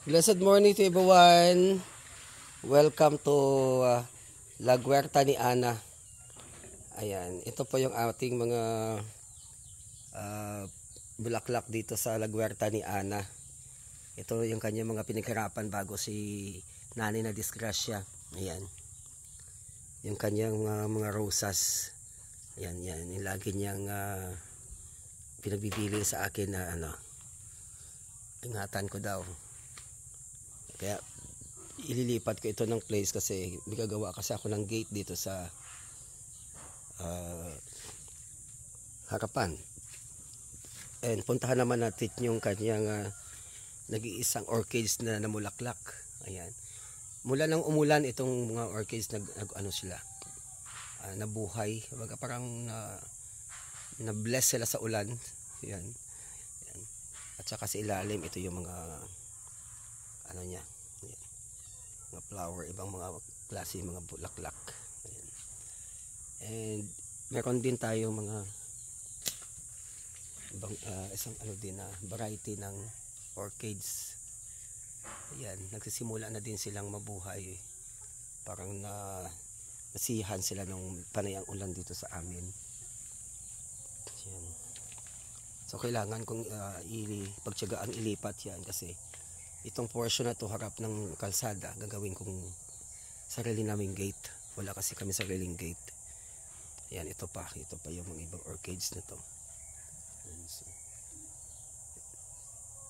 Blessed morning to everyone. Welcome to La Huerta ni Ana. Ayan, ito po yung ating mga bulaklak dito sa La Huerta ni Ana. Ito yung kanyang mga pinaghirapan bago si Nani na disgrasya. Ayan. Yung kanyang mga rosas. Ayan, yan. Yung lagi niyang pinagbibili sa akin na ingatan ko daw. Kaya ililipat ko ito ng place kasi gagawa kasi ako ng gate dito sa harapan. And puntahan naman natin yung kanyang nag-iisang orchids na namulaklak. Ayan. Mula nang umulan itong mga orchids sila nabuhay. Parang na-bless sila sa ulan. Ayan. Ayan. At saka sa ilalim ito yung mga niya, mga flower, ibang mga klase, mga bulaklak. Ayan. And meron din tayo mga ibang isang din na variety ng orchids. Ayan, nagsisimula na din silang mabuhay. Parang nasihan sila ng panayang ulan dito sa amin. Ayan. So kailangan kong pagtiyagaan ilipat yan kasi itong portion na to harap ng kalsada, gagawin kong sarili naming gate. Wala kasi kami sariling gate. Ayan, ito pa yung mga ibang orchids na to.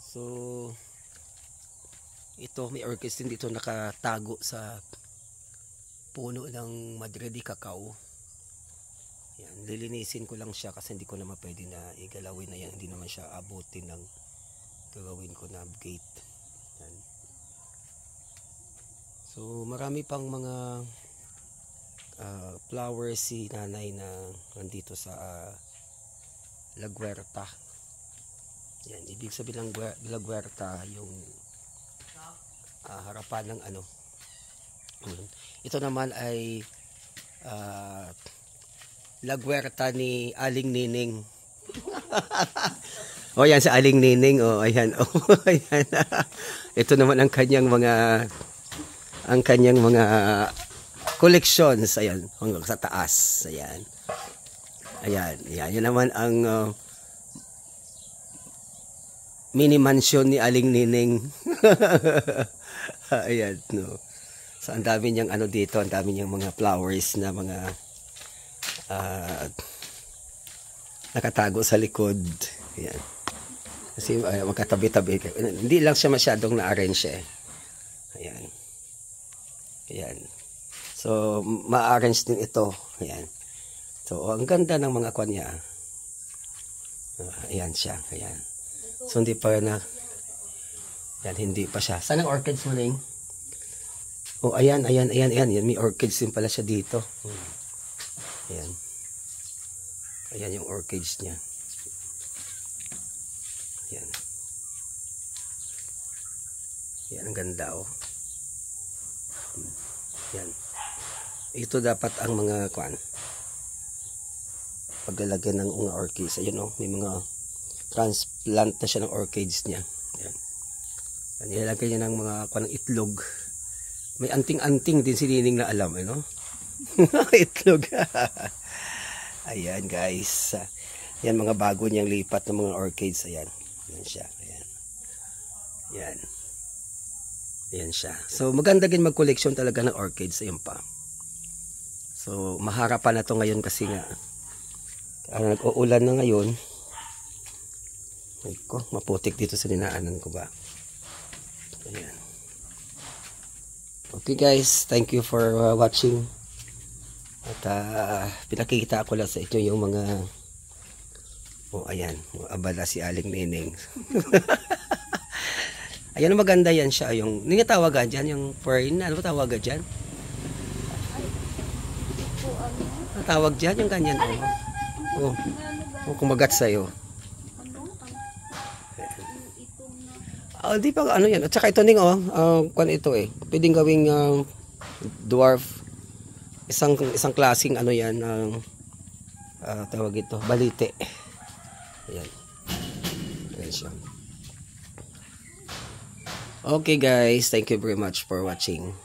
So ito, may orchids din dito nakatago sa puno ng Madrid cacao. Ayan, lilinisin ko lang siya kasi hindi ko naman pwede na igalawin na yan. Hindi naman siya abutin ng gagawin ko na gate. Yan. So marami pang mga flowers si nanay na nandito sa La Huerta. Yan, ibig sabihin ng La Huerta yung harapan ng ito naman ay La Huerta ni Aling Nining. O yan si Aling Nining. O ayan. O ayan. Ito naman ang kanyang mga collections. Ayan, hanggang sa taas. Ayan. Ayan, ayan. Yan naman ang mini mansion ni Aling Nining. Ayan, no. So ang dami niyang dito, ang dami niyang mga flowers na mga nakatago sa likod. Ayan. Kasi magkatabi-tabi. Hindi lang siya masyadong na-arrange eh. Ayan. Ayan. So, ma-arrange din ito. Ayan. So, ang ganda ng mga kwan niya. Ayan siya. Ayan. So, hindi pa na. Ayan, hindi pa siya. Saan ang orchids mo, Ning? Oh, ayan. Ayan. May orchids din pala siya dito. Ayan. Ayan yung orchids niya. Yan. Yan ang ganda oh. Yan. Ito dapat ang mga paglalagyan ng mga orchids. Ayun oh, may mga transplant na siya ng orchids niya. Yan. Yan, ilalagay niya ng mga itlog. May anting-anting din si Nining na alam, no? Itlog. Ayan guys. Yan mga bago niyang lipat ng mga orchids. Ayan. Yan siya. Ayan. Yan. Ayan siya. So maganda din mag-collection talaga ng orchids. Ayan pa. So maharapan na to ngayon kasi nga nag-uulan na ngayon. Ay ko, maputik dito sa dinaanan ko ba. Ayan. Okay guys, thank you for watching. At pinakikita ko lang sa inyo yung mga ayan, abala si Aling Nining. Ayan, maganda yan siya. Yung ningatawagan dyan, yung fern, ano ba tawagan dyan? Tawag dyan, yung ganyan. Kumagat sa'yo. Di pa, yan. At saka ito ning, kung ito pwedeng gawing dwarf. Isang klaseng yan, tawag ito, balite. Ayan. Ayan siya. Okay guys, thank you very much for watching.